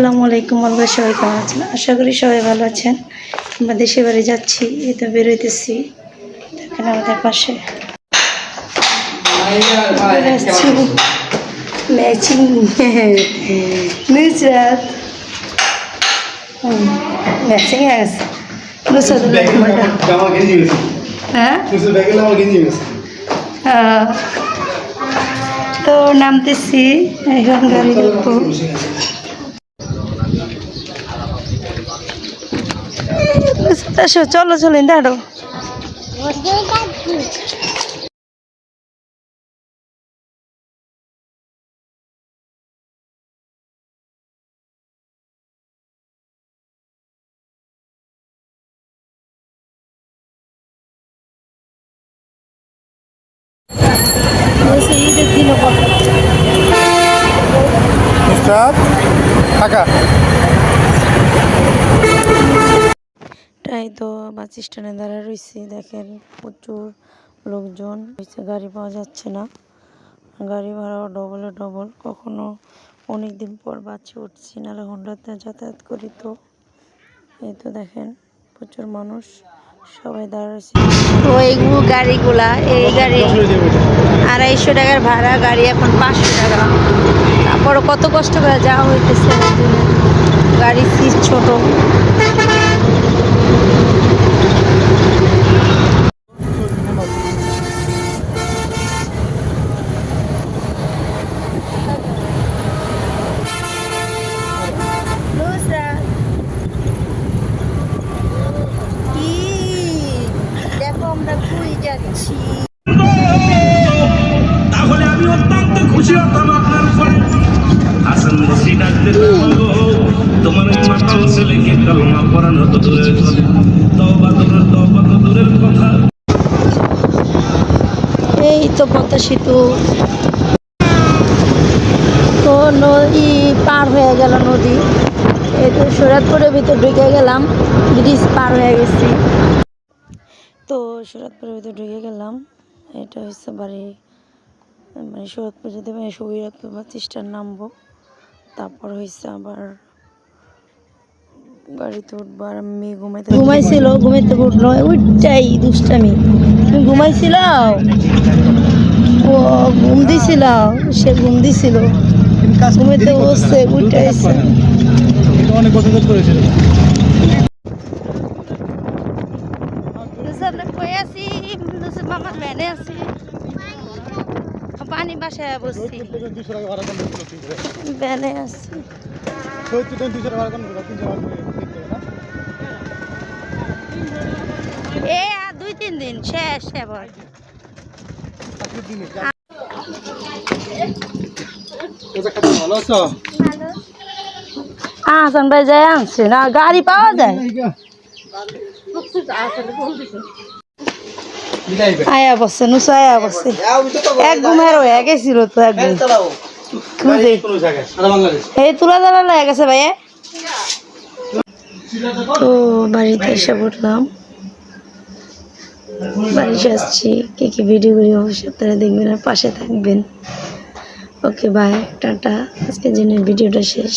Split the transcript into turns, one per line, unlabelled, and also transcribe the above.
আসসালামু আলাইকুম আল্লাহ, সবাই কেমন আছেন? আশা করি সবাই ভালো আছেন। আমরা দেশে বাড়ি যাচ্ছি, এই তো বেরোইতেছি। দেখেন আমাদের পাশে ম্যাচিং নুসরাত ম্যাচিং হয়ে গেছে। হ্যাঁ, তো নামতেছি এখন, গাড়ি ঢুকবো। চলো চলো দাঁড়ো। ঈদের দিনও তাই তো বাস স্ট্যান্ডে দাঁড়ায় রয়েছি। দেখেন প্রচুর লোকজন হয়েছে, গাড়ি পাওয়া যাচ্ছে না, গাড়ি ভাড়াও ডবল। কখনো অনেক দিন পর বাসে উঠছি, নাহলে হোন্ডাতে যাতায়াত করি। তো এই তো দেখেন প্রচুর মানুষ, সবাই দাঁড়াচ্ছে। তো এইগুলো গাড়িগুলা, এই গাড়ি 250 টাকার ভাড়া, গাড়ি এখন 500 টাকা। তারপরে কত কষ্ট করে যাওয়া হইতেছে, গাড়ি সিট ছোট।
তাহলে আমি অত্যন্ত খুশি হতাম আপনার উপরে। হাসান বসরি ডাকতে তোমার ওই মাতাল ছেলেকে কালমা পড়ানো তো দূরের কথা, তওবা তো দূরের কথা।
এই তো পদ্মা সেতু, তো নদী পার হয়ে গেল নদী। এই তো শরীয়তপুরের ভিতর ঢুকে গেলাম, ব্রিজ পার হয়ে গেছি। তো শরীয়তপুরের ভিতর ঢুকে গেলাম। এটা হচ্ছে বাড়ি, মানে শরীয়তপুর যেতে শরীয়তপুর বাস স্ট্যান্ড নামবো, তারপর হয়েছে আবার গাড়িতে উঠবো। আর আমি ঘুমাইতে উঠলো, ওইটাই দুষ্টামি। তুমি ঘুমাইছিল, ও ঘুম দিছিল, সে ঘুম দিছিল, ঘুমাইতে বসছে, উঠাইছে।
অনেক বছর করেছিল।
মামার ভ্যানে আছি, পানি বাসায় বসছি, ভ্যানে আছি। এ আর 2-3 দিন শেষ এবার। আসান ভাই যাই আনছে না, গাড়ি পাওয়া যায়। আয়া বসছে, নুসা আয়া বসছে। এক ঘুমের হয়ে গেছিল তো, একদিন এই তুলা দাঁড়া লেগে গেছে ভাইয়া। তো বাড়িতে এসে পড়লাম, বাড়িতে আসছি। কি ভিডিও করি অবশ্যই আপনারা দেখবেন আর পাশে থাকবেন। Okay bye, tata. আজকের জন্য ভিডিওটা শেষ।